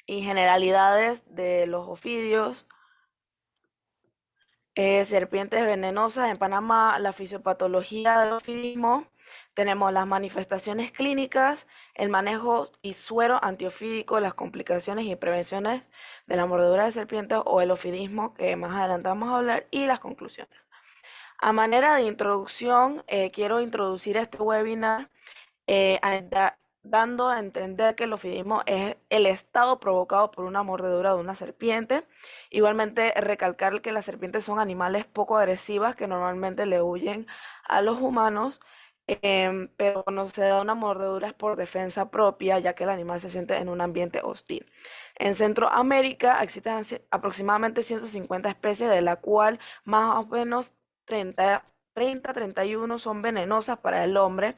y generalidades de los ofidios. Serpientes venenosas en Panamá, la fisiopatología del ofidismo, tenemos las manifestaciones clínicas, el manejo y suero antiofídico, las complicaciones y prevenciones de la mordedura de serpientes o el ofidismo, que más adelante vamos a hablar, y las conclusiones. A manera de introducción, quiero introducir este webinar eh, dando a entender que el ofidismo es el estado provocado por una mordedura de una serpiente. Igualmente, recalcar que las serpientes son animales poco agresivas que normalmente le huyen a los humanos, pero cuando se da una mordedura es por defensa propia, ya que el animal se siente en un ambiente hostil. En Centroamérica existen aproximadamente 150 especies, de la cual más o menos 31 son venenosas para el hombre,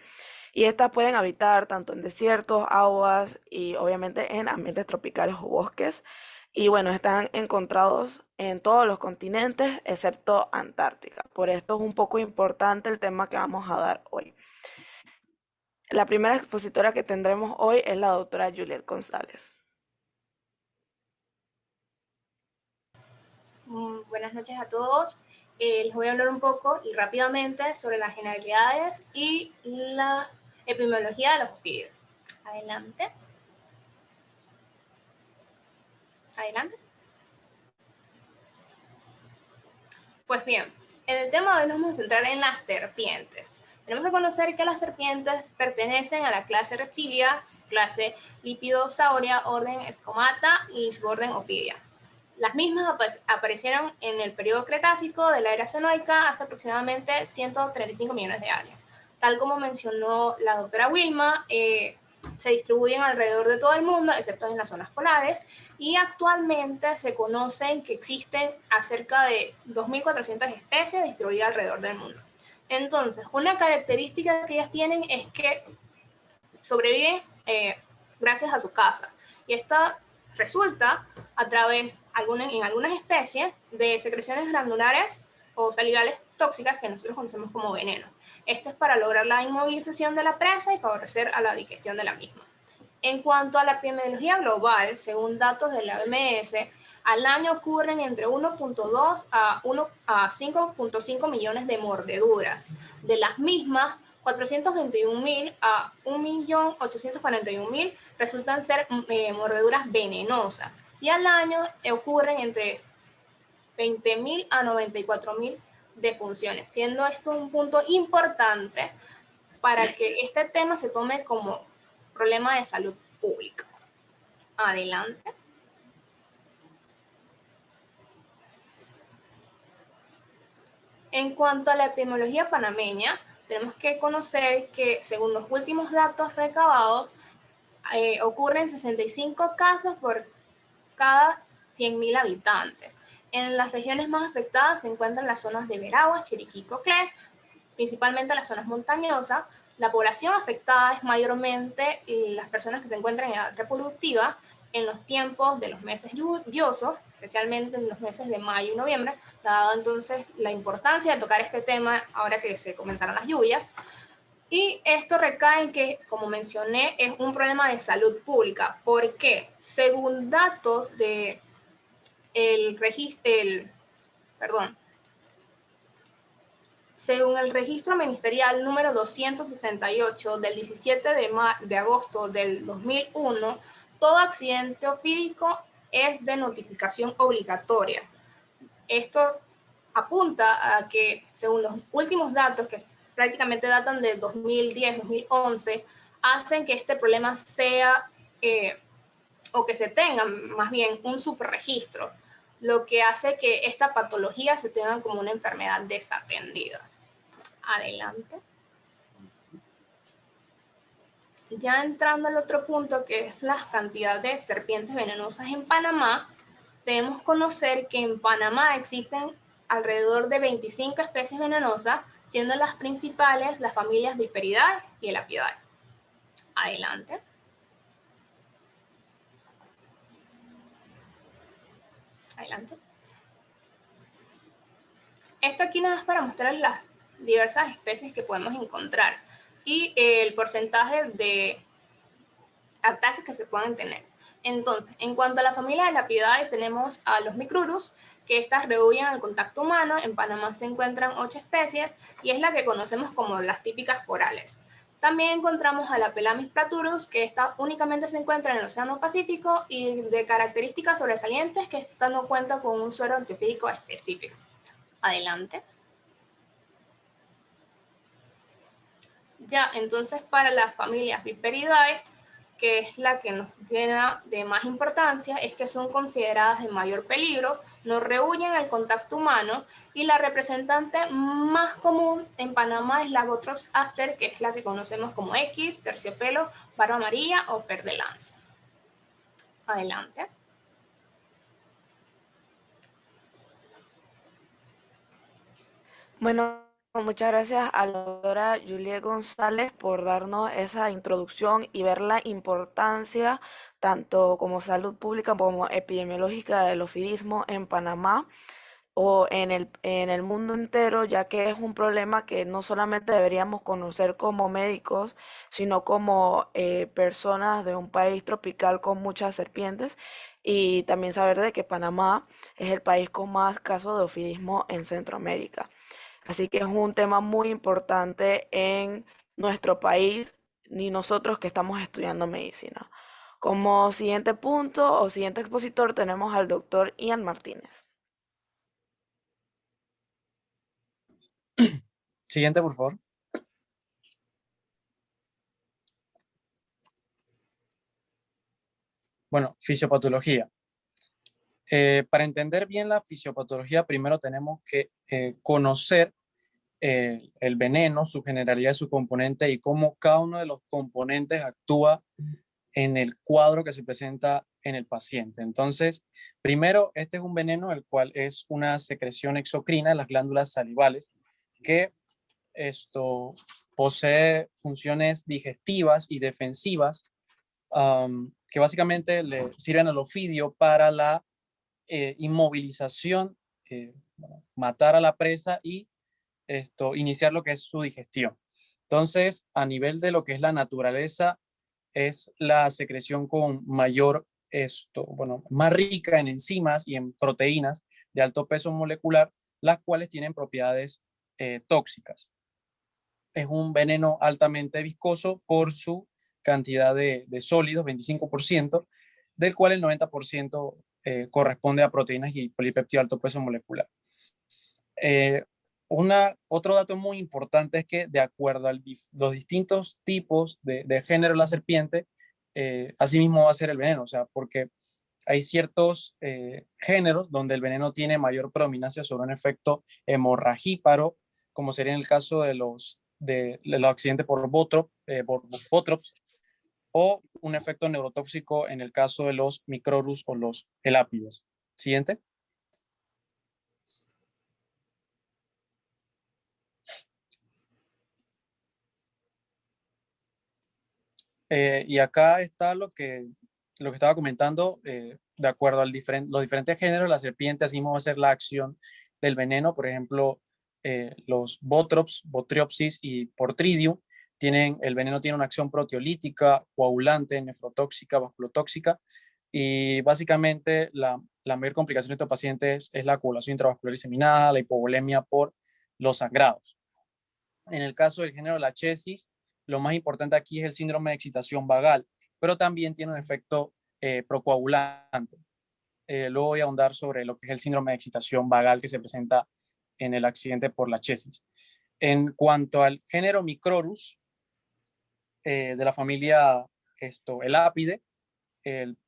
y estas pueden habitar tanto en desiertos, aguas y obviamente en ambientes tropicales o bosques. Y bueno, están encontrados en todos los continentes excepto Antártica. Por esto es un poco importante el tema que vamos a dar hoy. La primera expositora que tendremos hoy es la doctora Juliet González. Buenas noches a todos. Les voy a hablar un poco y rápidamente sobre las generalidades y la epidemiología de los ofidios. Adelante. Adelante. Pues bien, en el tema de hoy nos vamos a centrar en las serpientes. Tenemos que conocer que las serpientes pertenecen a la clase Reptilia, clase Lepidosauria, orden Escomata y suborden Ophidia. Las mismas aparecieron en el periodo Cretácico de la era Cenoica hace aproximadamente 135 millones de años. Tal como mencionó la doctora Wilma, se distribuyen alrededor de todo el mundo, excepto en las zonas polares, y actualmente se conocen que existen acerca de 2.400 especies distribuidas alrededor del mundo. Entonces, una característica que ellas tienen es que sobreviven gracias a su caza, y esta resulta a través, en algunas especies, de secreciones glandulares o salivales tóxicas que nosotros conocemos como veneno. Esto es para lograr la inmovilización de la presa y favorecer a la digestión de la misma. En cuanto a la epidemiología global, según datos de la OMS, al año ocurren entre 1.2 a 5.5 millones de mordeduras. De las mismas, 421.000 a 1.841.000 resultan ser mordeduras venenosas. Y al año ocurren entre 20.000 a 94.000 defunciones, siendo esto un punto importante para que este tema se tome como problema de salud pública. Adelante. En cuanto a la epidemiología panameña, tenemos que conocer que según los últimos datos recabados, ocurren 65 casos por cada 100.000 habitantes. En las regiones más afectadas se encuentran las zonas de Veraguas, Chiriquí y Coclé, principalmente las zonas montañosas. La población afectada es mayormente las personas que se encuentran en edad reproductiva en los tiempos de los meses lluviosos, especialmente en los meses de mayo y noviembre, dado entonces la importancia de tocar este tema ahora que se comenzaron las lluvias. Y esto recae en que, como mencioné, es un problema de salud pública. ¿Por qué? Según datos de según el registro ministerial número 268 del 17 de agosto del 2001, todo accidente ofídico es de notificación obligatoria. Esto apunta a que, según los últimos datos, que prácticamente datan del 2010-2011, hacen que este problema sea, o que se tenga más bien un subregistro, lo que hace que esta patología se tenga como una enfermedad desatendida. Adelante. Ya entrando al otro punto, que es la cantidad de serpientes venenosas en Panamá, debemos conocer que en Panamá existen alrededor de 25 especies venenosas, siendo las principales las familias Viperidae y Elapidae. Adelante. Adelante. Esto aquí nada más para mostrar las diversas especies que podemos encontrar y el porcentaje de ataques que se pueden tener. Entonces, en cuanto a la familia de Lapidae, tenemos a los Micrurus, que estas rehuyen al contacto humano. En Panamá se encuentran 8 especies y es la que conocemos como las típicas corales. También encontramos a la Pelamis platurus, que esta únicamente se encuentra en el Océano Pacífico y de características sobresalientes que esta no cuenta con un suero antiofídico específico. Adelante. Ya, entonces para las familias Viperidae, que es la que nos tiene de más importancia, es que son consideradas de mayor peligro, no rehuyen el contacto humano, y la representante más común en Panamá es la Botrops aster, que es la que conocemos como X, terciopelo, barba amarilla o fer de lanza. Adelante. Bueno, muchas gracias a la doctora Juliet González por darnos esa introducción y ver la importancia, tanto como salud pública como epidemiológica, del ofidismo en Panamá o en el mundo entero, ya que es un problema que no solamente deberíamos conocer como médicos, sino como personas de un país tropical con muchas serpientes, y también saber de que Panamá es el país con más casos de ofidismo en Centroamérica. Así que es un tema muy importante en nuestro país y nosotros que estamos estudiando medicina. Como siguiente punto o siguiente expositor tenemos al doctor Ian Martínez. Siguiente, por favor. Bueno, fisiopatología. Para entender bien la fisiopatología, primero tenemos que conocer el veneno, su generalidad, su componente y cómo cada uno de los componentes actúa en el cuadro que se presenta en el paciente. Entonces, primero, este es un veneno, el cual es una secreción exocrina en las glándulas salivales que posee funciones digestivas y defensivas, que básicamente le sirven al ofidio para la inmovilización, matar a la presa y iniciar lo que es su digestión. Entonces, a nivel de lo que es la naturaleza, es la secreción con mayor, más rica en enzimas y en proteínas de alto peso molecular, las cuales tienen propiedades tóxicas. Es un veneno altamente viscoso por su cantidad de sólidos, 25%, del cual el 90% corresponde a proteínas y polipéptido de alto peso molecular. Eh, Otro dato muy importante es que de acuerdo a los distintos tipos de género de la serpiente, asimismo va a ser el veneno, o sea, porque hay ciertos géneros donde el veneno tiene mayor predominancia sobre un efecto hemorragíparo, como sería en el caso de los accidentes por Botrops, o un efecto neurotóxico en el caso de los Microrus o los Elápides. Siguiente. Y acá está lo que estaba comentando, de acuerdo a los diferentes géneros, la serpiente así va a ser la acción del veneno. Por ejemplo, los Botrops, Botriopsis y Portridium, el veneno tiene una acción proteolítica, coagulante, nefrotóxica, vasculotóxica, y básicamente la mayor complicación de estos pacientes es la coagulación intravascular diseminada, la hipovolemia por los sangrados. En el caso del género Lachesis, lo más importante aquí es el síndrome de excitación vagal, pero también tiene un efecto procoagulante. Luego voy a ahondar sobre lo que es el síndrome de excitación vagal que se presenta en el accidente por Lachesis. En cuanto al género Microrus, de la familia Elápide,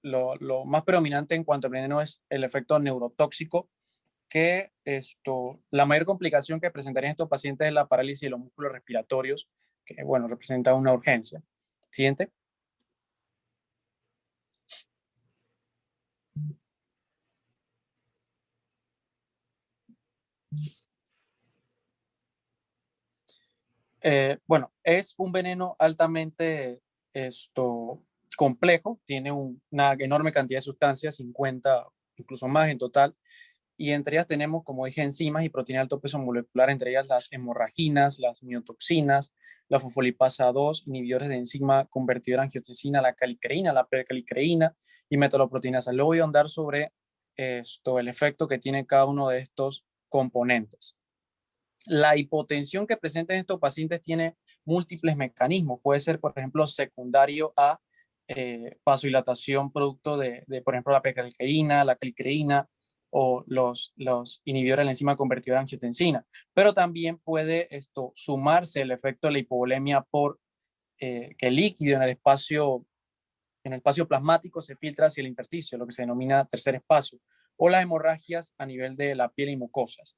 lo más predominante en cuanto al veneno es el efecto neurotóxico, que la mayor complicación que presentarían estos pacientes es la parálisis de los músculos respiratorios, que bueno, representa una urgencia. Siguiente. Bueno, es un veneno altamente complejo, tiene una enorme cantidad de sustancias, 50, incluso más en total, y entre ellas tenemos, como dije, enzimas y proteínas de alto peso molecular, entre ellas las hemorraginas, las miotoxinas, la fosfolipasa 2, inhibidores de enzima convertidora de angiotensina, la calicreína, la percalicreína y metaloproteinasa. Luego voy a andar sobre el efecto que tiene cada uno de estos componentes. La hipotensión que presentan estos pacientes tiene múltiples mecanismos. Puede ser, por ejemplo, secundario a vasodilatación producto por ejemplo, la percalicreína, la calicreína o los inhibidores de la enzima convertidora de angiotensina. Pero también puede sumarse el efecto de la hipovolemia por que el líquido en el espacio plasmático se filtra hacia el intersticio, lo que se denomina tercer espacio, o las hemorragias a nivel de la piel y mucosas,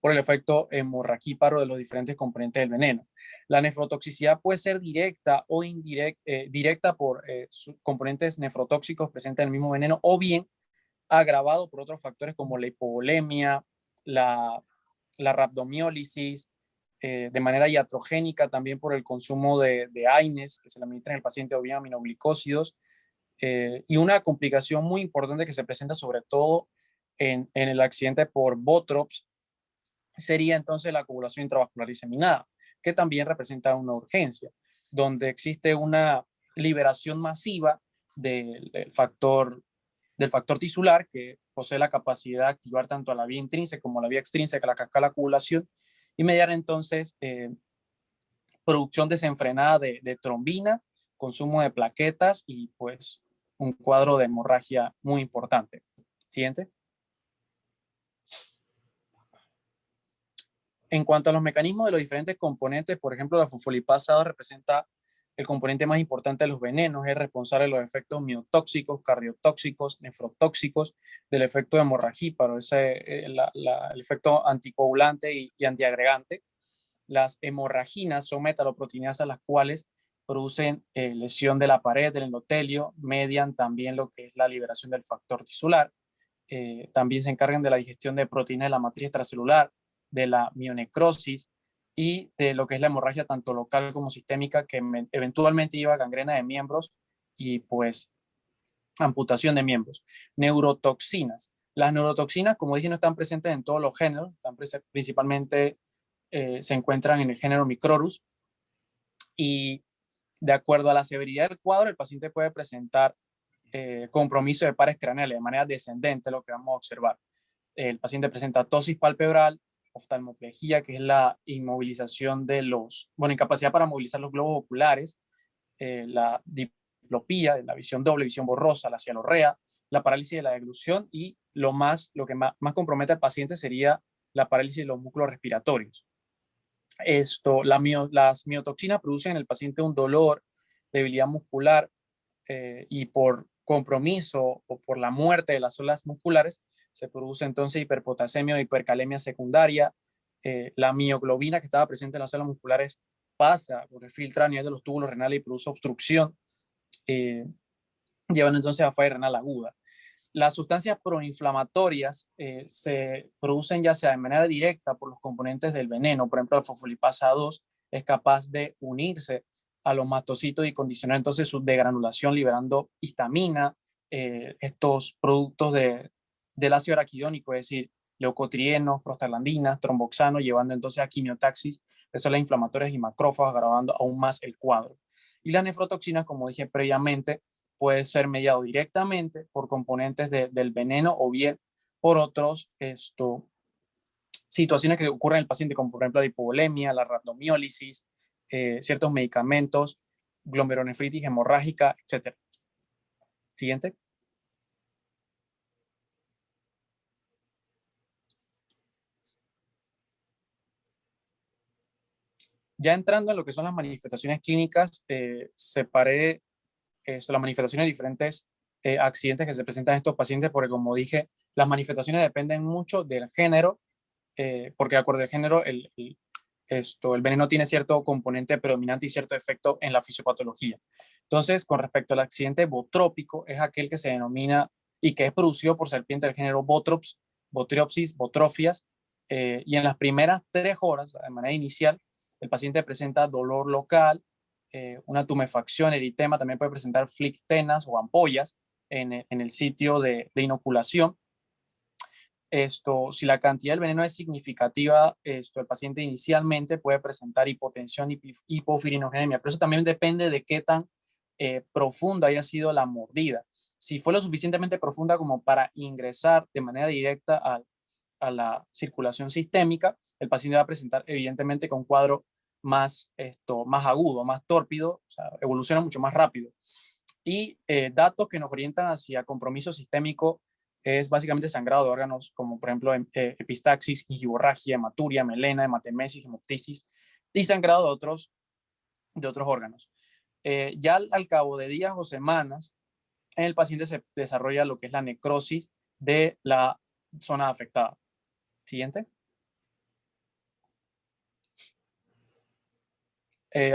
por el efecto hemorraquíparo de los diferentes componentes del veneno. La nefrotoxicidad puede ser directa o indirecta, directa por componentes nefrotóxicos presentes en el mismo veneno, o bien agravado por otros factores como la hipovolemia, la rhabdomiólisis, de manera iatrogénica también por el consumo de AINES que se le administran al paciente o bien aminoglicósidos, y una complicación muy importante que se presenta sobre todo en el accidente por Botrops sería entonces la coagulación intravascular diseminada, que también representa una urgencia, donde existe una liberación masiva del factor tisular, que posee la capacidad de activar tanto a la vía intrínseca como a la vía extrínseca, la cascada de la coagulación, y mediar entonces producción desenfrenada de trombina, consumo de plaquetas y pues un cuadro de hemorragia muy importante. Siguiente. En cuanto a los mecanismos de los diferentes componentes, por ejemplo, la fosfolipasa 2 representa el componente más importante de los venenos, es responsable de los efectos miotóxicos, cardiotóxicos, nefrotóxicos, del efecto hemorragíparo, el efecto anticoagulante y antiagregante. Las hemorraginas son metaloproteinasas, las cuales producen lesión de la pared del endotelio, median también lo que es la liberación del factor tisular. También se encargan de la digestión de proteínas de la matriz extracelular, de la mionecrosis y de lo que es la hemorragia tanto local como sistémica, que eventualmente lleva a gangrena de miembros y pues amputación de miembros. Neurotoxinas. Las neurotoxinas, como dije, no están presentes en todos los géneros, principalmente se encuentran en el género Microrus, y de acuerdo a la severidad del cuadro, el paciente puede presentar compromiso de pares craneales de manera descendente, lo que vamos a observar. El paciente presenta tosis palpebral, oftalmoplejía, que es la inmovilización incapacidad para movilizar los globos oculares, la diplopía, la visión doble, visión borrosa, la cialorrea, la parálisis de la deglución y lo que más compromete al paciente sería la parálisis de los músculos respiratorios. Las miotoxinas producen en el paciente un dolor, debilidad muscular, y por compromiso o por la muerte de las células musculares se produce entonces hiperpotasemia o hipercalemia secundaria. La mioglobina que estaba presente en las células musculares pasa porque filtra a nivel de los túbulos renales y produce obstrucción, llevando entonces a falla renal aguda. Las sustancias proinflamatorias se producen ya sea de manera directa por los componentes del veneno. Por ejemplo, la fosfolipasa 2 es capaz de unirse a los mastocitos y condicionar entonces su degranulación liberando histamina, estos productos del ácido araquidónico, es decir, leucotrienos, prostaglandinas, tromboxano, llevando entonces a quimiotaxis, células inflamatorias y macrófagos, agravando aún más el cuadro. Y las nefrotoxinas, como dije previamente, puede ser mediado directamente por componentes del veneno o bien por otros situaciones que ocurren en el paciente, como por ejemplo la hipovolemia, la rhabdomiólisis, ciertos medicamentos, glomerulonefritis hemorrágica, etc. Siguiente. Ya entrando en lo que son las manifestaciones clínicas, separé las manifestaciones de diferentes accidentes que se presentan en estos pacientes, porque como dije, las manifestaciones dependen mucho del género, porque de acuerdo al género, el veneno tiene cierto componente predominante y cierto efecto en la fisiopatología. Entonces, con respecto al accidente botrópico, es aquel que se denomina y que es producido por serpientes del género Botrops, Botriopsis, Botrofias, y en las primeras 3 horas, de manera inicial, el paciente presenta dolor local, una tumefacción, eritema, también puede presentar flictenas o ampollas en el sitio de inoculación. Si la cantidad del veneno es significativa, el paciente inicialmente puede presentar hipotensión y hipofibrinogenemia, pero eso también depende de qué tan profunda haya sido la mordida. Si fue lo suficientemente profunda como para ingresar de manera directa a la circulación sistémica, el paciente va a presentar evidentemente con un cuadro más agudo, más tórpido, o sea, evoluciona mucho más rápido. Y datos que nos orientan hacia compromiso sistémico es básicamente sangrado de órganos como por ejemplo epistaxis, gingivorragia, hematuria, melena, hematemesis, hemoptisis y sangrado de otros órganos. Ya al cabo de días o semanas, en el paciente se desarrolla lo que es la necrosis de la zona afectada. Siguiente.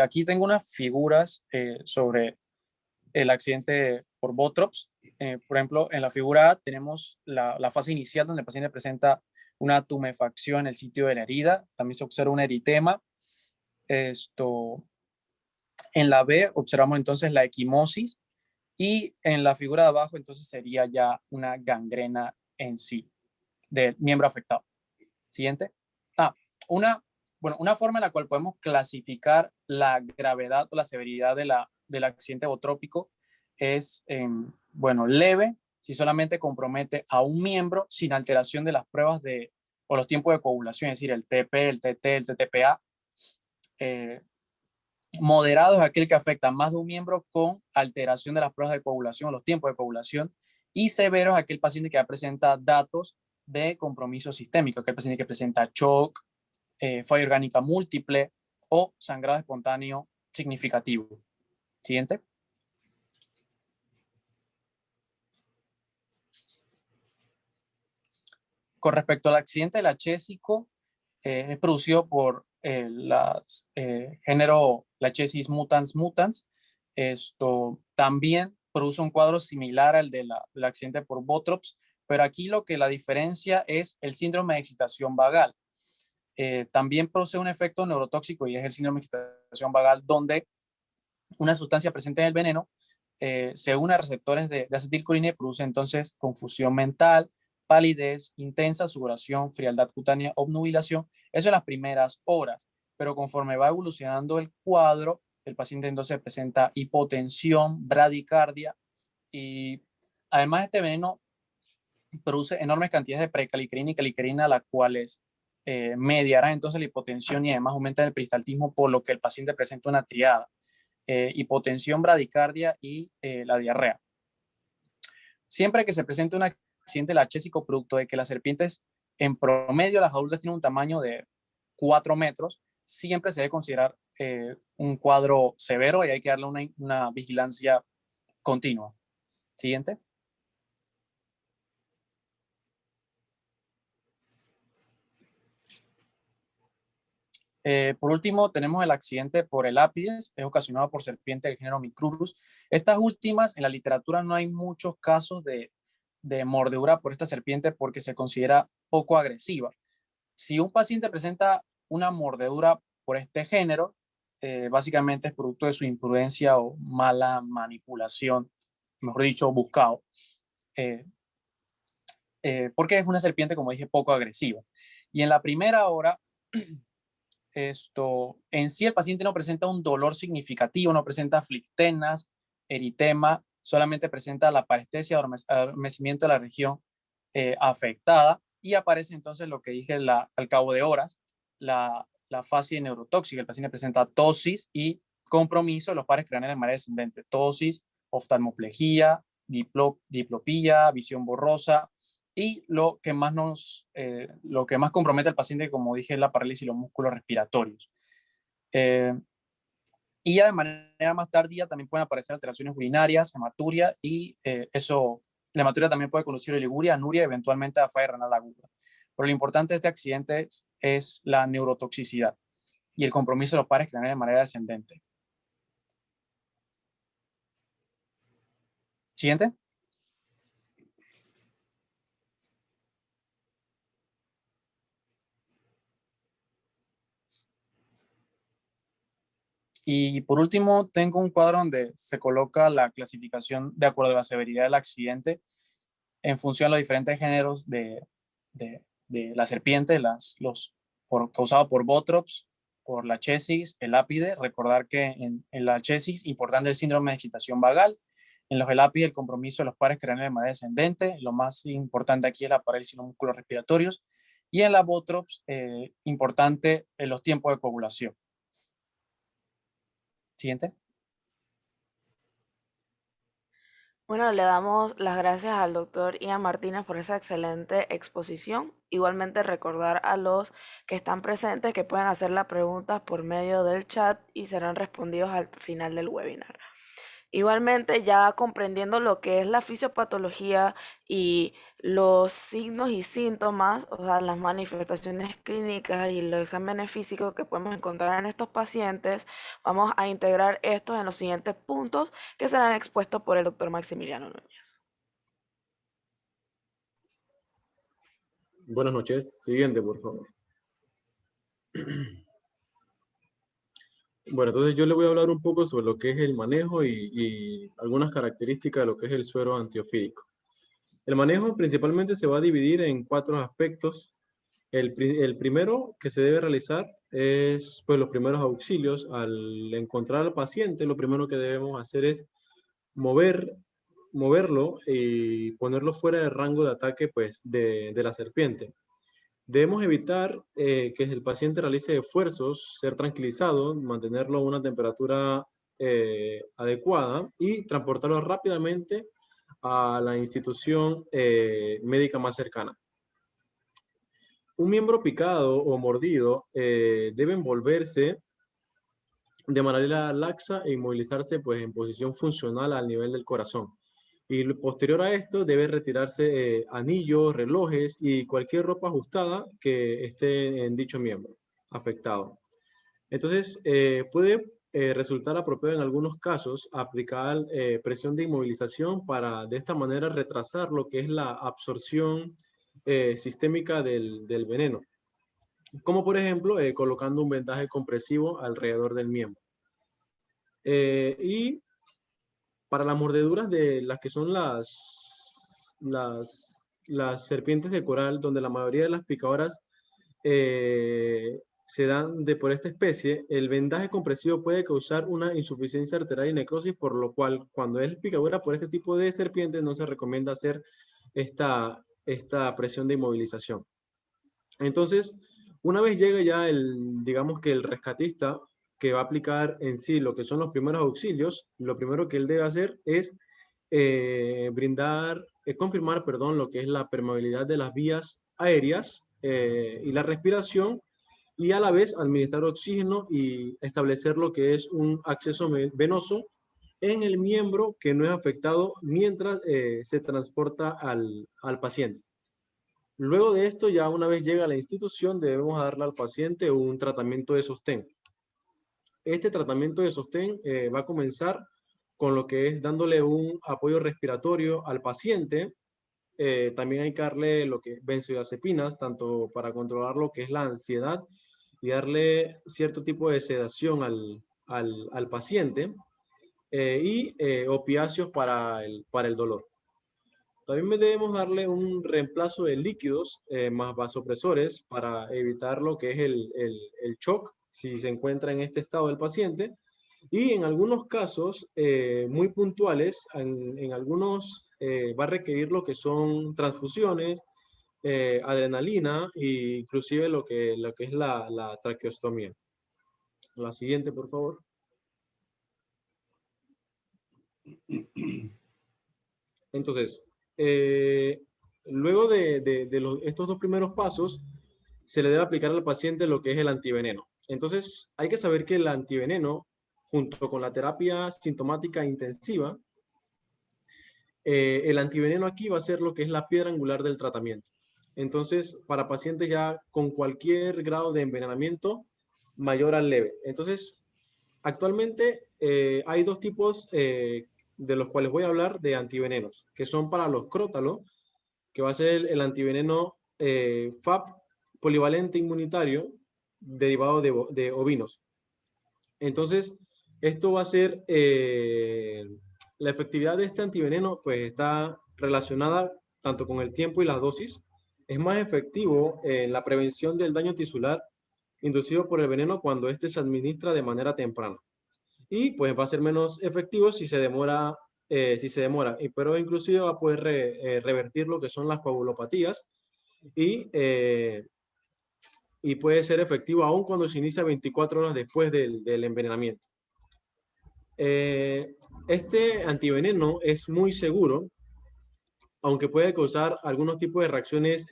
Aquí tengo unas figuras sobre el accidente por Botrops. Por ejemplo, en la figura A tenemos la fase inicial donde el paciente presenta una tumefacción en el sitio de la herida. También se observa un eritema. En la B observamos entonces la equimosis y en la figura de abajo entonces sería ya una gangrena en sí del miembro afectado. Siguiente. Una forma en la cual podemos clasificar la gravedad o la severidad del accidente botrópico es, leve, si solamente compromete a un miembro sin alteración de las pruebas o los tiempos de coagulación, es decir, el TP, el TT, el TTPA. Moderado es aquel que afecta a más de un miembro con alteración de las pruebas de coagulación o los tiempos de coagulación. Y severo es aquel paciente que presenta datos de compromiso sistémico, aquel paciente que presenta shock, falla orgánica múltiple o sangrado espontáneo significativo. Siguiente. Con respecto al accidente del acésico, es producido por género Lachesis mutans mutans. Esto también produce un cuadro similar al del accidente por Botrops, pero aquí la diferencia es el síndrome de excitación vagal. También produce un efecto neurotóxico y es el síndrome de excitación vagal, donde una sustancia presente en el veneno se une a receptores de acetilcolina y produce entonces confusión mental, palidez intensa, sudoración, frialdad cutánea, obnubilación. Eso en las primeras horas, pero conforme va evolucionando el cuadro, el paciente entonces presenta hipotensión, bradicardia y además este veneno produce enormes cantidades de precalicrina y calicrina, las cuales mediarán entonces la hipotensión y además aumentan el peristaltismo, por lo que el paciente presenta una triada. Hipotensión, bradicardia y la diarrea. Siempre que se presente un accidente lachésico producto de que las serpientes, en promedio, las adultas tienen un tamaño de 4 metros, siempre se debe considerar un cuadro severo y hay que darle una vigilancia continua. Siguiente. Por último, tenemos el accidente por el ápides, es ocasionado por serpiente del género Micrurus. Estas últimas, en la literatura no hay muchos casos de mordedura por esta serpiente porque se considera poco agresiva. Si un paciente presenta una mordedura por este género, básicamente es producto de su imprudencia o mala manipulación, mejor dicho, buscado. Porque es una serpiente, como dije, poco agresiva. Y en la primera hora, en sí el paciente no presenta un dolor significativo, no presenta flictenas, eritema, solamente presenta la parestesia, adormecimiento de la región afectada y aparece entonces lo que dije al cabo de horas, la fase neurotóxica. El paciente presenta tosis y compromiso de los pares craneales de manera descendente, tosis, oftalmoplejía, diplopía, visión borrosa, y lo que más compromete al paciente, como dije, es la parálisis y los músculos respiratorios. Y ya de manera más tardía también pueden aparecer alteraciones urinarias, hematuria, y la hematuria también puede conducir a oliguria, anuria y eventualmente a falla renal aguda. Pero lo importante de este accidente es la neurotoxicidad y el compromiso de los pares craneales de manera descendente. Siguiente. Y por último, tengo un cuadro donde se coloca la clasificación de acuerdo a la severidad del accidente en función de los diferentes géneros de la serpiente, causado por Botrops, por la chesis, el ápide. Recordar que en la chesis, importante el síndrome de excitación vagal. En los elápides, el compromiso de los pares craneales de manera descendente. Lo más importante aquí es la parálisis de los músculos respiratorios. Y en la Botrops, importante los tiempos de coagulación. Siguiente. Bueno, le damos las gracias al doctor Ian Martínez por esa excelente exposición. Igualmente recordar a los que están presentes que pueden hacer las preguntas por medio del chat y serán respondidos al final del webinar. Igualmente, ya comprendiendo lo que es la fisiopatología y los signos y síntomas, o sea, las manifestaciones clínicas y los exámenes físicos que podemos encontrar en estos pacientes, vamos a integrar estos en los siguientes puntos que serán expuestos por el doctor Maximiliano Núñez. Buenas noches. Siguiente, por favor. Bueno, entonces yo le voy a hablar un poco sobre lo que es el manejo y algunas características de lo que es el suero antiofídico. El manejo principalmente se va a dividir en 4 aspectos. El primero que se debe realizar es pues, los primeros auxilios. Al encontrar al paciente, lo primero que debemos hacer es moverlo y ponerlo fuera del rango de ataque pues, de la serpiente. Debemos evitar que el paciente realice esfuerzos, ser tranquilizado, mantenerlo a una temperatura adecuada y transportarlo rápidamente a la institución médica más cercana. Un miembro picado o mordido debe envolverse de manera laxa e inmovilizarse pues, en posición funcional al nivel del corazón. Y posterior a esto debe retirarse anillos, relojes y cualquier ropa ajustada que esté en dicho miembro afectado. Entonces, puede resultar apropiado en algunos casos aplicar presión de inmovilización para de esta manera retrasar lo que es la absorción sistémica del veneno. Como por ejemplo, colocando un vendaje compresivo alrededor del miembro. Y para las mordeduras de las que son las serpientes de coral, donde la mayoría de las picadoras se dan por esta especie, el vendaje compresivo puede causar una insuficiencia arterial y necrosis, por lo cual cuando es picadura por este tipo de serpientes no se recomienda hacer esta presión de inmovilización. Entonces, una vez llega ya digamos que el rescatista que va a aplicar en sí lo que son los primeros auxilios, lo primero que él debe hacer es confirmar, lo que es la permeabilidad de las vías aéreas y la respiración, y a la vez administrar oxígeno y establecer lo que es un acceso venoso en el miembro que no es afectado mientras se transporta al paciente. Luego de esto, ya una vez llega a la institución, debemos darle al paciente un tratamiento de sostén. Este tratamiento de sostén va a comenzar con lo que es dándole un apoyo respiratorio al paciente. También hay que darle lo que benzodiazepinas, tanto para controlar lo que es la ansiedad y darle cierto tipo de sedación al paciente y opiáceos para el dolor. También debemos darle un reemplazo de líquidos más vasopresores para evitar lo que es el shock si se encuentra en este estado del paciente. Y en algunos casos muy puntuales, en algunos va a requerir lo que son transfusiones, adrenalina e inclusive lo que es la traqueostomía. La siguiente, por favor. Entonces, luego de estos 2 primeros pasos, se le debe aplicar al paciente lo que es el antiveneno. Entonces, hay que saber que el antiveneno, junto con la terapia sintomática intensiva, el antiveneno aquí va a ser lo que es la piedra angular del tratamiento. Entonces, para pacientes ya con cualquier grado de envenenamiento mayor al leve. Entonces, actualmente hay 2 tipos de los cuales voy a hablar de antivenenos, que son para los crótalos, que va a ser el antiveneno FAP polivalente inmunitario derivado de ovinos. Entonces, esto va a ser, la efectividad de este antiveneno pues está relacionada tanto con el tiempo y las dosis. es más efectivo en la prevención del daño tisular inducido por el veneno cuando éste se administra de manera temprana. Y pues va a ser menos efectivo si se demora, pero inclusive va a poder revertir lo que son las coagulopatías y puede ser efectivo aún cuando se inicia 24 horas después del envenenamiento. Este antiveneno es muy seguro, aunque puede causar algunos tipos de reacciones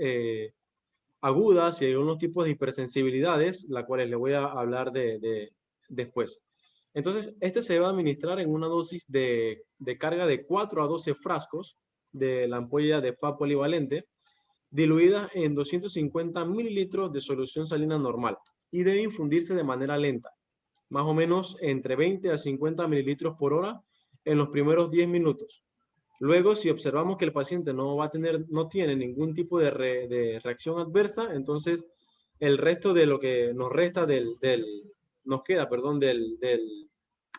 agudas y algunos tipos de hipersensibilidades, las cuales le voy a hablar después. Entonces, este se va a administrar en una dosis de carga de 4 a 12 frascos de la ampolla de FA polivalente, diluida en 250 mililitros de solución salina normal y debe infundirse de manera lenta, más o menos entre 20 a 50 mililitros por hora en los primeros 10 minutos. Luego, si observamos que el paciente no tiene ningún tipo de reacción adversa, entonces el resto de lo que nos resta del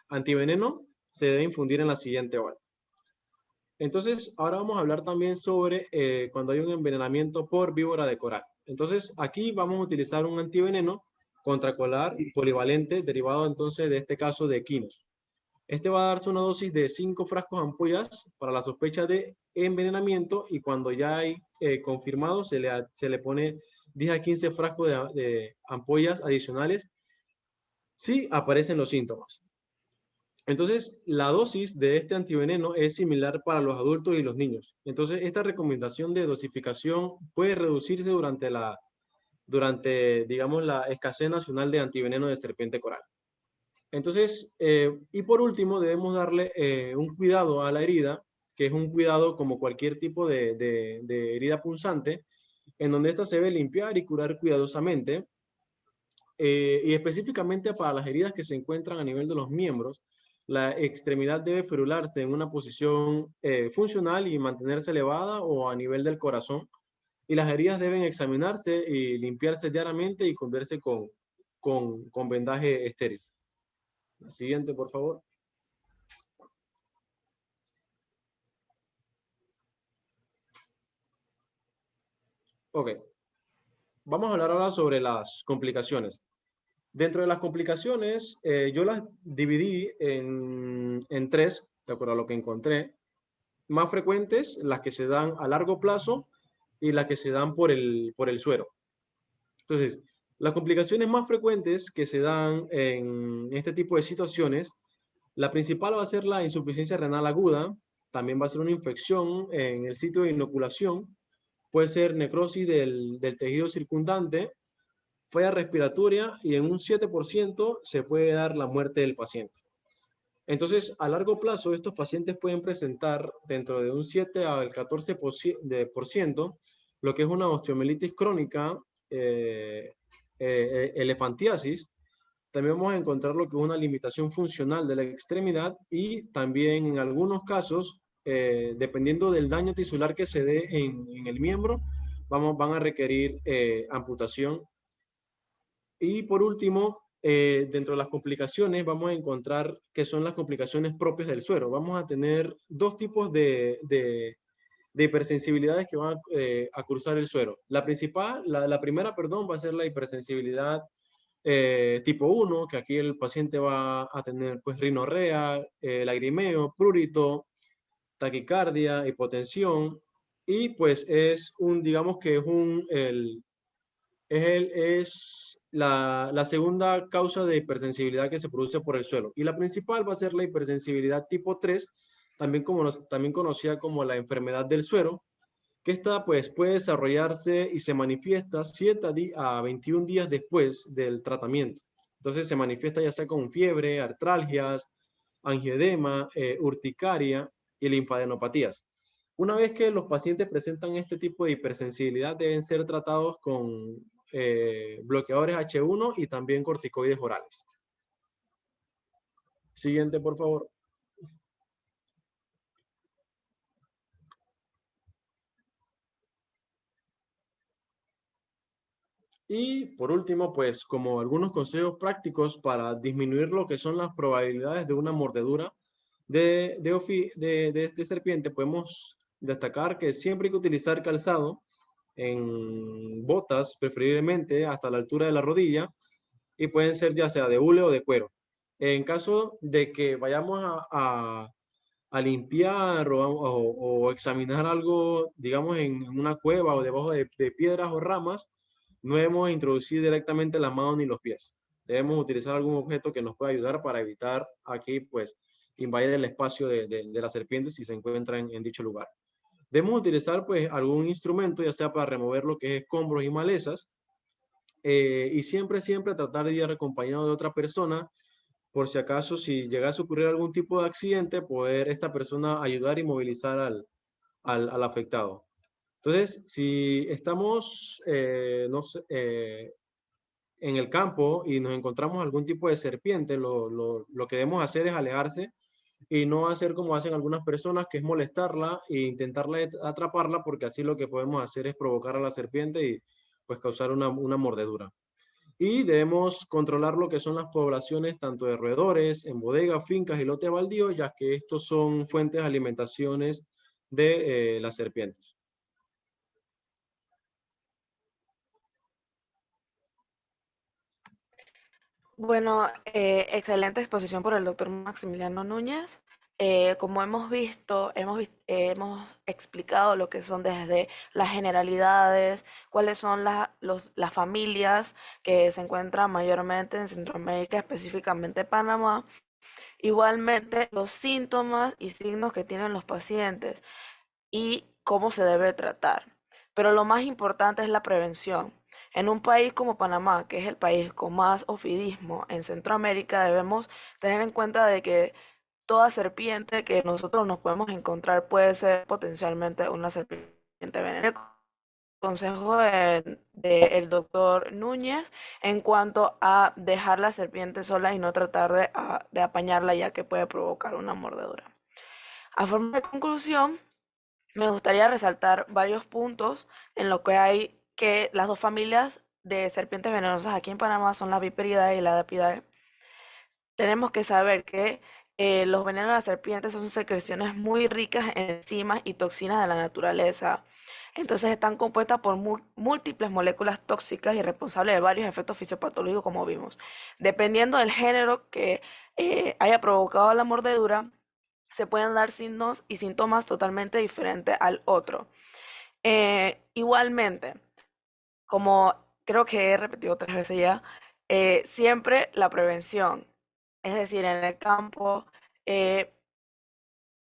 antiveneno se debe infundir en la siguiente hora. Entonces, ahora vamos a hablar también sobre cuando hay un envenenamiento por víbora de coral. Entonces, aquí vamos a utilizar un antiveneno contracolar polivalente derivado entonces de este caso de equinos. Este va a darse una dosis de 5 frascos ampollas para la sospecha de envenenamiento y cuando ya hay confirmado se le pone 10 a 15 frascos de ampollas adicionales si aparecen los síntomas. Entonces, la dosis de este antiveneno es similar para los adultos y los niños. Entonces, esta recomendación de dosificación puede reducirse durante digamos, la escasez nacional de antiveneno de serpiente coral. Entonces, y por último, debemos darle un cuidado a la herida, que es un cuidado como cualquier tipo de herida punzante, en donde ésta se debe limpiar y curar cuidadosamente, y específicamente para las heridas que se encuentran a nivel de los miembros, la extremidad debe ferularse en una posición funcional y mantenerse elevada o a nivel del corazón, y las heridas deben examinarse y limpiarse diariamente y cubrirse con vendaje estéril. La siguiente, por favor. Ok. Vamos a hablar ahora sobre las complicaciones. Dentro de las complicaciones, yo las dividí en 3, de acuerdo a lo que encontré. Más frecuentes, las que se dan a largo plazo y las que se dan por el suero. Entonces, las complicaciones más frecuentes que se dan en este tipo de situaciones, la principal va a ser la insuficiencia renal aguda, también va a ser una infección en el sitio de inoculación, puede ser necrosis del tejido circundante, falla respiratoria y en un 7% se puede dar la muerte del paciente. Entonces, a largo plazo, estos pacientes pueden presentar dentro de un 7 al 14% lo que es una osteomielitis crónica, elefantiasis. También vamos a encontrar lo que es una limitación funcional de la extremidad y también en algunos casos, dependiendo del daño tisular que se dé en el miembro, van a requerir amputación. Y por último, dentro de las complicaciones vamos a encontrar que son las complicaciones propias del suero. Vamos a tener 2 tipos de hipersensibilidades que van a cruzar el suero. La primera, va a ser la hipersensibilidad tipo 1, que aquí el paciente va a tener pues rinorrea, lagrimeo, prurito, taquicardia, hipotensión, y pues digamos que es la segunda causa de hipersensibilidad que se produce por el suelo. Y la principal va a ser la hipersensibilidad tipo 3, también conocida como la enfermedad del suero, que esta pues puede desarrollarse y se manifiesta 7 a 21 días después del tratamiento. Entonces se manifiesta ya sea con fiebre, artralgias, angioedema, urticaria y linfadenopatías. Una vez que los pacientes presentan este tipo de hipersensibilidad, deben ser tratados con bloqueadores H1 y también corticoides orales. Siguiente, por favor. Y por último, pues como algunos consejos prácticos para disminuir lo que son las probabilidades de una mordedura de serpiente, podemos destacar que siempre hay que utilizar calzado en botas, preferiblemente hasta la altura de la rodilla, y pueden ser ya sea de hule o de cuero. En caso de que vayamos a limpiar o examinar algo, digamos, en una cueva o debajo de piedras o ramas, no debemos introducir directamente las manos ni los pies. Debemos utilizar algún objeto que nos pueda ayudar para evitar aquí, pues, invadir el espacio de la serpiente si se encuentra en dicho lugar. Debemos utilizar, pues, algún instrumento, ya sea para remover lo que es escombros y malezas, y siempre, siempre tratar de ir acompañado de otra persona, por si acaso, si llegase a ocurrir algún tipo de accidente, poder esta persona ayudar y movilizar al afectado. Entonces, si estamos no sé, en el campo y nos encontramos algún tipo de serpiente, lo que debemos hacer es alejarse y no hacer como hacen algunas personas, que es molestarla e intentarla atraparla, porque así lo que podemos hacer es provocar a la serpiente y pues causar una mordedura. Y debemos controlar lo que son las poblaciones tanto de roedores, en bodegas, fincas y lotes baldíos, ya que estos son fuentes de alimentaciones de las serpientes. Bueno, excelente exposición por el doctor Maximiliano Núñez. Como hemos visto, hemos explicado lo que son desde las generalidades, cuáles son las familias que se encuentran mayormente en Centroamérica, específicamente Panamá. Igualmente, los síntomas y signos que tienen los pacientes y cómo se debe tratar. Pero lo más importante es la prevención. En un país como Panamá, que es el país con más ofidismo en Centroamérica, debemos tener en cuenta de que toda serpiente que nosotros nos podemos encontrar puede ser potencialmente una serpiente venenosa. Consejo del doctor Núñez en cuanto a dejar la serpiente sola y no tratar de apañarla, ya que puede provocar una mordedura. A forma de conclusión, me gustaría resaltar varios puntos en lo que hay que las dos familias de serpientes venenosas aquí en Panamá son la Viperidae y la Dapidae. Tenemos que saber que los venenos de las serpientes son secreciones muy ricas en enzimas y toxinas de la naturaleza. Entonces están compuestas por múltiples moléculas tóxicas y responsables de varios efectos fisiopatológicos, como vimos. Dependiendo del género que haya provocado la mordedura, se pueden dar signos y síntomas totalmente diferentes al otro. Igualmente, como creo que he repetido 3 veces ya, siempre la prevención, es decir, en el campo, eh,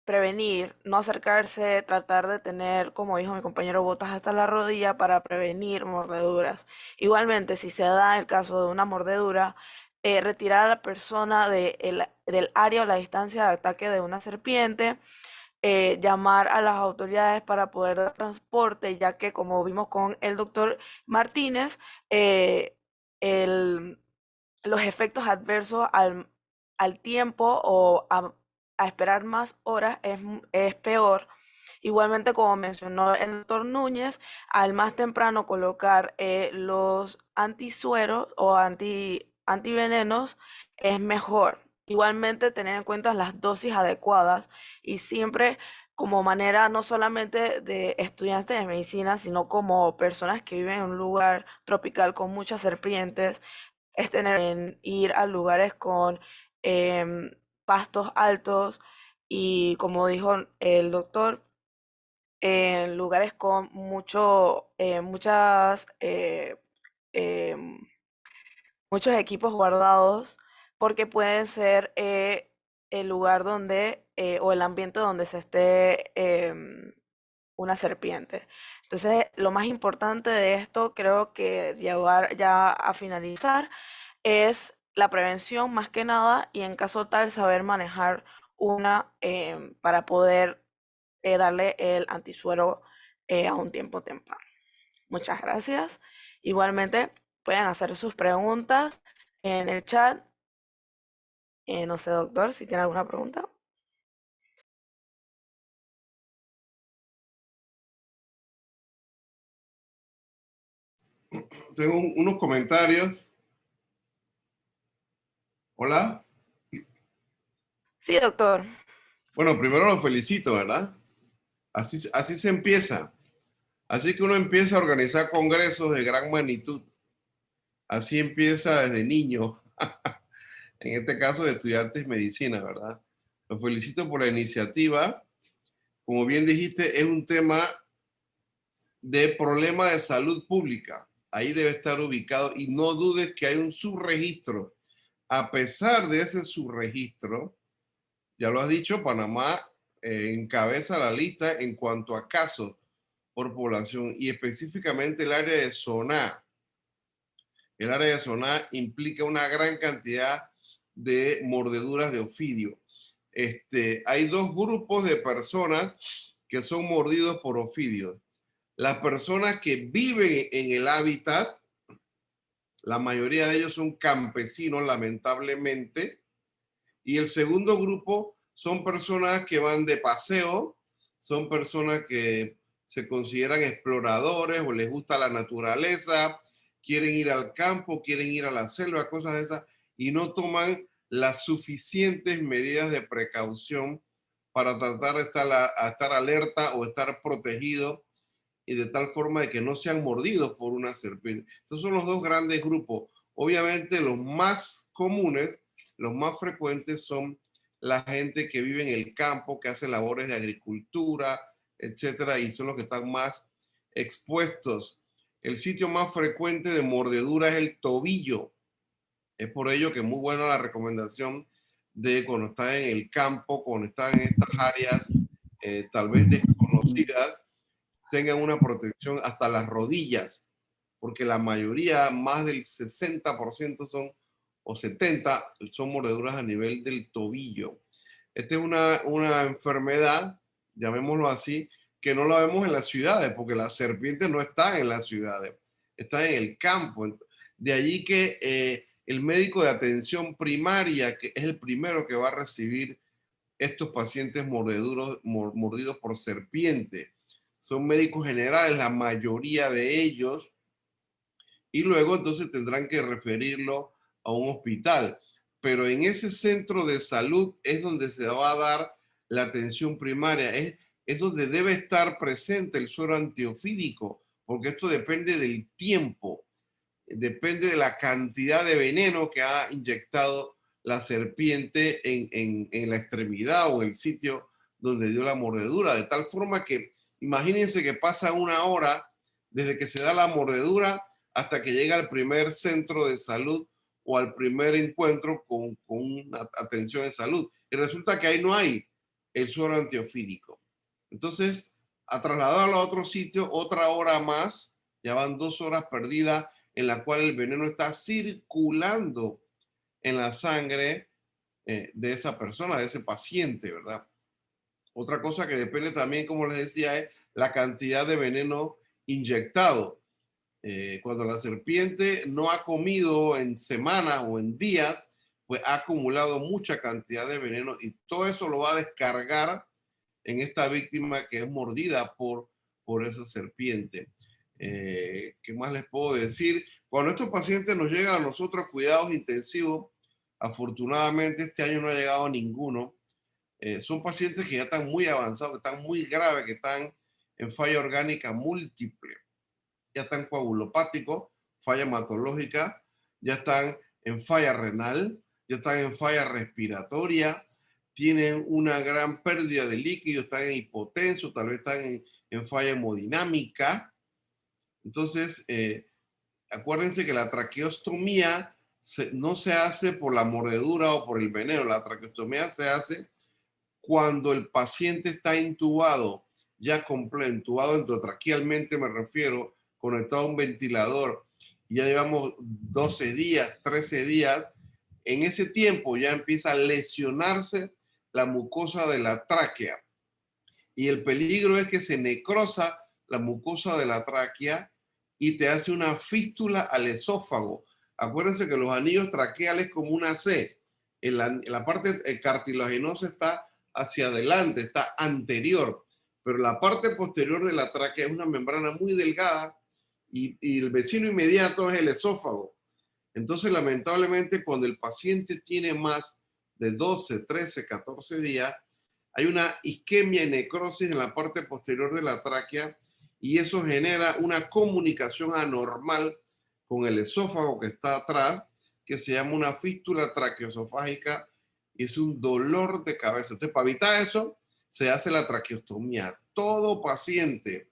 prevenir, no acercarse, tratar de tener, como dijo mi compañero, botas hasta la rodilla para prevenir mordeduras. Igualmente, si se da el caso de una mordedura, retirar a la persona del área o la distancia de ataque de una serpiente, llamar a las autoridades para poder dar transporte, ya que como vimos con el doctor Martínez, el, los efectos adversos al tiempo o a esperar más horas es peor. Igualmente, como mencionó el doctor Núñez, al más temprano colocar los antisueros o antivenenos es mejor. Igualmente, tener en cuenta las dosis adecuadas y siempre como manera no solamente de estudiantes de medicina, sino como personas que viven en un lugar tropical con muchas serpientes, es tener en ir a lugares con em, pastos altos y, como dijo el doctor, en lugares con em, muchos equipos guardados, porque pueden ser el lugar donde o el ambiente donde se esté una serpiente. Entonces, lo más importante de esto, creo que llevar ya a finalizar, es la prevención más que nada y en caso tal saber manejar una para poder darle el antisuero a un tiempo temprano. Muchas gracias. Igualmente pueden hacer sus preguntas en el chat. No sé, doctor, si tiene alguna pregunta. Tengo unos comentarios. Hola. Sí, doctor. Bueno, primero los felicito, ¿verdad? Así se empieza. Así que uno empieza a organizar congresos de gran magnitud. Así empieza desde niño. En este caso de estudiantes de medicina, ¿verdad? Los felicito por la iniciativa. Como bien dijiste, es un tema de problema de salud pública. Ahí debe estar ubicado y no dudes que hay un subregistro. A pesar de ese subregistro, ya lo has dicho, Panamá encabeza la lista en cuanto a casos por población y específicamente el área de Soná. El área de Soná implica una gran cantidad de mordeduras de ofidio. Hay dos grupos de personas que son mordidos por ofidios. Las personas que viven en el hábitat, la mayoría de ellos son campesinos, lamentablemente. Y el segundo grupo son personas que van de paseo, son personas que se consideran exploradores o les gusta la naturaleza, quieren ir al campo, quieren ir a la selva, cosas de esas, y no toman las suficientes medidas de precaución para tratar de estar alerta o estar protegido y de tal forma de que no sean mordidos por una serpiente. Estos son los dos grandes grupos. Obviamente los más comunes, los más frecuentes son la gente que vive en el campo, que hace labores de agricultura, etcétera, y son los que están más expuestos. El sitio más frecuente de mordedura es el tobillo. Es por ello que es muy buena la recomendación de cuando están en el campo, cuando están en estas áreas tal vez desconocidas, tengan una protección hasta las rodillas, porque la mayoría, más del 60% son, o 70%, son mordeduras a nivel del tobillo. Esta es una enfermedad, llamémoslo así, que no la vemos en las ciudades, porque las serpientes no están en las ciudades, están en el campo. De allí que el médico de atención primaria, que es el primero que va a recibir estos pacientes mordidos por serpiente, son médicos generales, la mayoría de ellos, y luego entonces tendrán que referirlo a un hospital. Pero en ese centro de salud es donde se va a dar la atención primaria, es donde debe estar presente el suero antiofídico, porque esto depende del tiempo, depende de la cantidad de veneno que ha inyectado la serpiente en la extremidad o el sitio donde dio la mordedura, de tal forma que imagínense que pasa una hora desde que se da la mordedura hasta que llega al primer centro de salud o al primer encuentro con una atención en salud. Y resulta que ahí no hay el suero antiofídico. Entonces, a trasladarlo a otro sitio, otra hora más, ya van 2 horas perdidas en la cual el veneno está circulando en la sangre de esa persona, de ese paciente, ¿verdad? Otra cosa que depende también, como les decía, es la cantidad de veneno inyectado. Cuando la serpiente no ha comido en semanas o en días, pues ha acumulado mucha cantidad de veneno y todo eso lo va a descargar en esta víctima que es mordida por esa serpiente. ¿Qué más les puedo decir? Cuando estos pacientes nos llegan a nosotros cuidados intensivos, afortunadamente este año no ha llegado ninguno. Son pacientes que ya están muy avanzados, que están muy graves, que están en falla orgánica múltiple, ya están coagulopáticos, falla hematológica, ya están en falla renal, ya están en falla respiratoria, tienen una gran pérdida de líquido, están en hipotenso, tal vez están en falla hemodinámica. Entonces, acuérdense que la traqueostomía no se hace por la mordedura o por el veneno, la traqueostomía se hace cuando el paciente está intubado, ya completo, intubado endotraquealmente me refiero, conectado a un ventilador, ya llevamos 12 días, 13 días, en ese tiempo ya empieza a lesionarse la mucosa de la tráquea y el peligro es que se necrosa la mucosa de la tráquea y te hace una fístula al esófago. Acuérdense que los anillos traqueales como una C, en la parte cartilaginosa está hacia adelante, está anterior, pero la parte posterior de la tráquea es una membrana muy delgada y el vecino inmediato es el esófago. Entonces, lamentablemente, cuando el paciente tiene más de 12, 13, 14 días, hay una isquemia y necrosis en la parte posterior de la tráquea y eso genera una comunicación anormal con el esófago que está atrás, que se llama una fístula traqueoesofágica y es un dolor de cabeza. Entonces, para evitar eso, se hace la traqueostomía. Todo paciente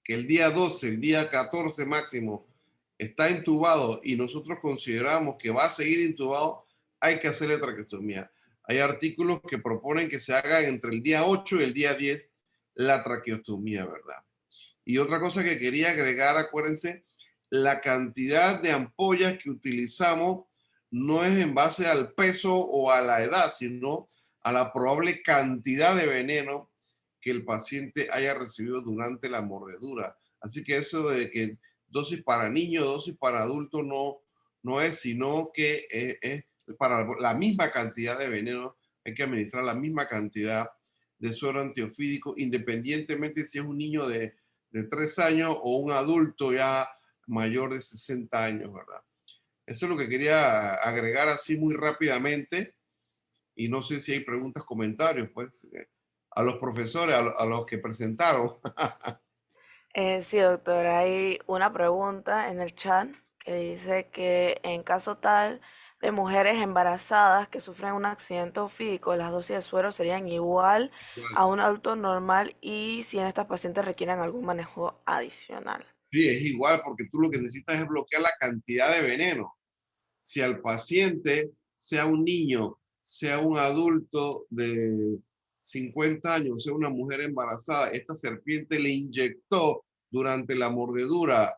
que el día 12, el día 14 máximo, está intubado y nosotros consideramos que va a seguir intubado, hay que hacerle traqueostomía. Hay artículos que proponen que se haga entre el día 8 y el día 10 la traqueostomía, ¿verdad? Y otra cosa que quería agregar, acuérdense, la cantidad de ampollas que utilizamos no es en base al peso o a la edad, sino a la probable cantidad de veneno que el paciente haya recibido durante la mordedura. Así que eso de que dosis para niños, dosis para adultos no es, sino que es para la misma cantidad de veneno, hay que administrar la misma cantidad de suero antiofídico, independientemente si es un niño de 3 años o un adulto ya mayor de 60 años, ¿verdad? Eso es lo que quería agregar así muy rápidamente y no sé si hay preguntas, comentarios, pues, a los profesores, a los que presentaron. Sí, doctor, hay una pregunta en el chat que dice que en caso tal de mujeres embarazadas que sufren un accidente ofídico, las dosis de suero serían igual a un adulto normal y si en estas pacientes requieren algún manejo adicional. Sí, es igual porque tú lo que necesitas es bloquear la cantidad de veneno. Si al paciente, sea un niño, sea un adulto de 50 años, sea una mujer embarazada, esta serpiente le inyectó durante la mordedura,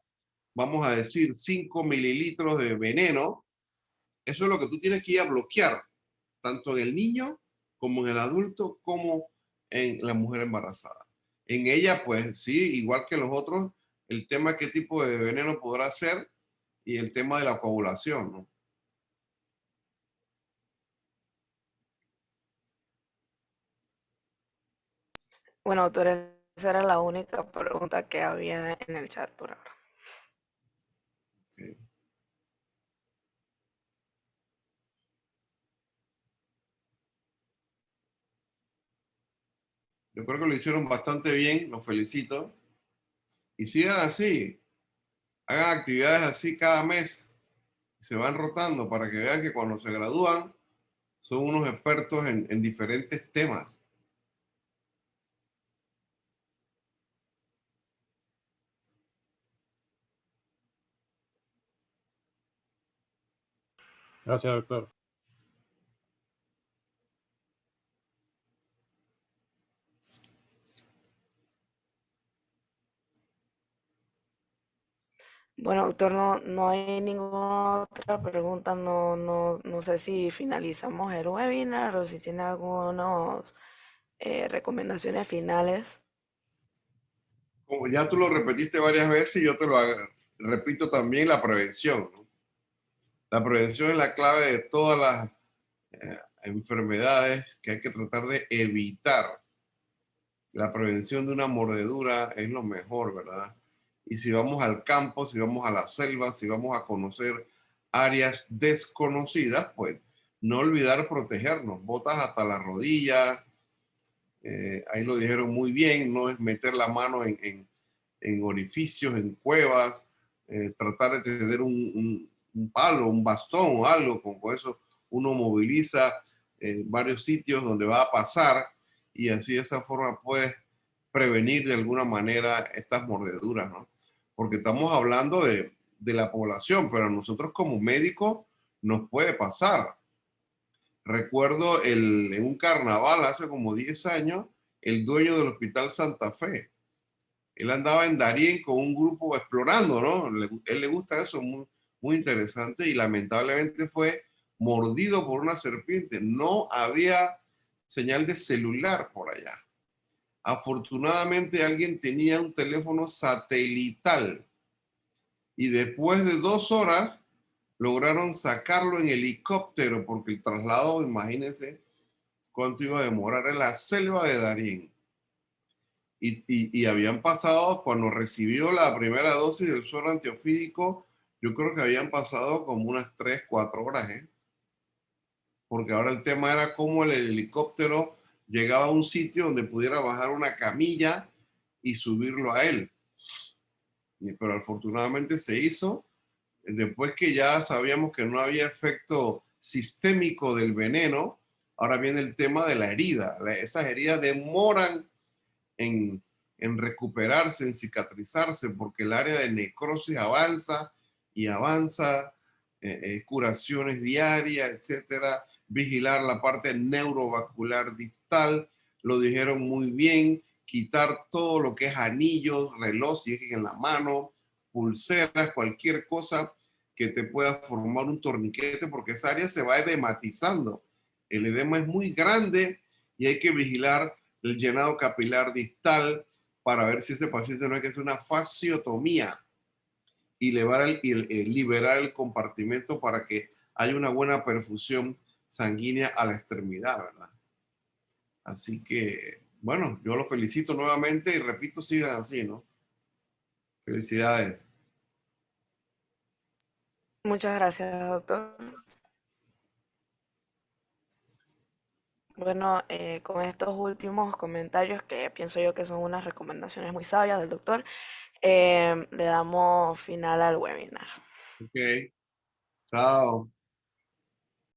vamos a decir, 5 mililitros de veneno, eso es lo que tú tienes que ir a bloquear, tanto en el niño como en el adulto, como en la mujer embarazada. En ella, pues sí, igual que los otros, el tema qué tipo de veneno podrá ser y el tema de la coagulación, ¿no? Bueno, doctor, esa era la única pregunta que había en el chat por ahora. Okay. Yo creo que lo hicieron bastante bien, los felicito. Y sigan así, hagan actividades así cada mes, se van rotando para que vean que cuando se gradúan son unos expertos en diferentes temas. Gracias, doctor. Bueno, doctor, no hay ninguna otra pregunta. No sé si finalizamos el webinar o si tiene algunas recomendaciones finales. Como ya tú lo repetiste varias veces, yo te lo repito también, la prevención, ¿no? La prevención es la clave de todas las enfermedades que hay que tratar de evitar. La prevención de una mordedura es lo mejor, ¿verdad? Y si vamos al campo, si vamos a la selva, si vamos a conocer áreas desconocidas, pues no olvidar protegernos. Botas hasta la rodilla, ahí lo dijeron muy bien, no es meter la mano en orificios, en cuevas, tratar de tener un palo, un bastón o algo, con eso uno moviliza varios sitios donde va a pasar y así de esa forma puedes prevenir de alguna manera estas mordeduras, ¿no? Porque estamos hablando de la población, pero a nosotros como médicos nos puede pasar. Recuerdo en un carnaval hace como 10 años, el dueño del Hospital Santa Fe, él andaba en Darién con un grupo explorando, ¿no? Él le gusta eso, muy, muy interesante, y lamentablemente fue mordido por una serpiente. No había señal de celular por allá. Afortunadamente alguien tenía un teléfono satelital y después de 2 horas lograron sacarlo en helicóptero porque el traslado, imagínense cuánto iba a demorar en la selva de Darién. Y habían pasado, cuando recibió la primera dosis del suero antiofídico, yo creo que habían pasado como unas 3, 4 horas, ¿eh? Porque ahora el tema era cómo el helicóptero llegaba a un sitio donde pudiera bajar una camilla y subirlo a él. Pero afortunadamente se hizo. Después que ya sabíamos que no había efecto sistémico del veneno, ahora viene el tema de la herida. Esas heridas demoran en recuperarse, en cicatrizarse, porque el área de necrosis avanza y avanza, curaciones diarias, etcétera, vigilar la parte neurovascular distal, lo dijeron muy bien, quitar todo lo que es anillos, reloj, si es en la mano, pulseras, cualquier cosa que te pueda formar un torniquete, porque esa área se va edematizando. El edema es muy grande y hay que vigilar el llenado capilar distal para ver si ese paciente no hay que hacer una fasciotomía y liberar el compartimento para que haya una buena perfusión sanguínea a la extremidad, ¿verdad? Así que, bueno, yo los felicito nuevamente y repito, sigan así, ¿no? Felicidades. Muchas gracias, doctor. Bueno, con estos últimos comentarios que pienso yo que son unas recomendaciones muy sabias del doctor, le damos final al webinar. Ok, chao.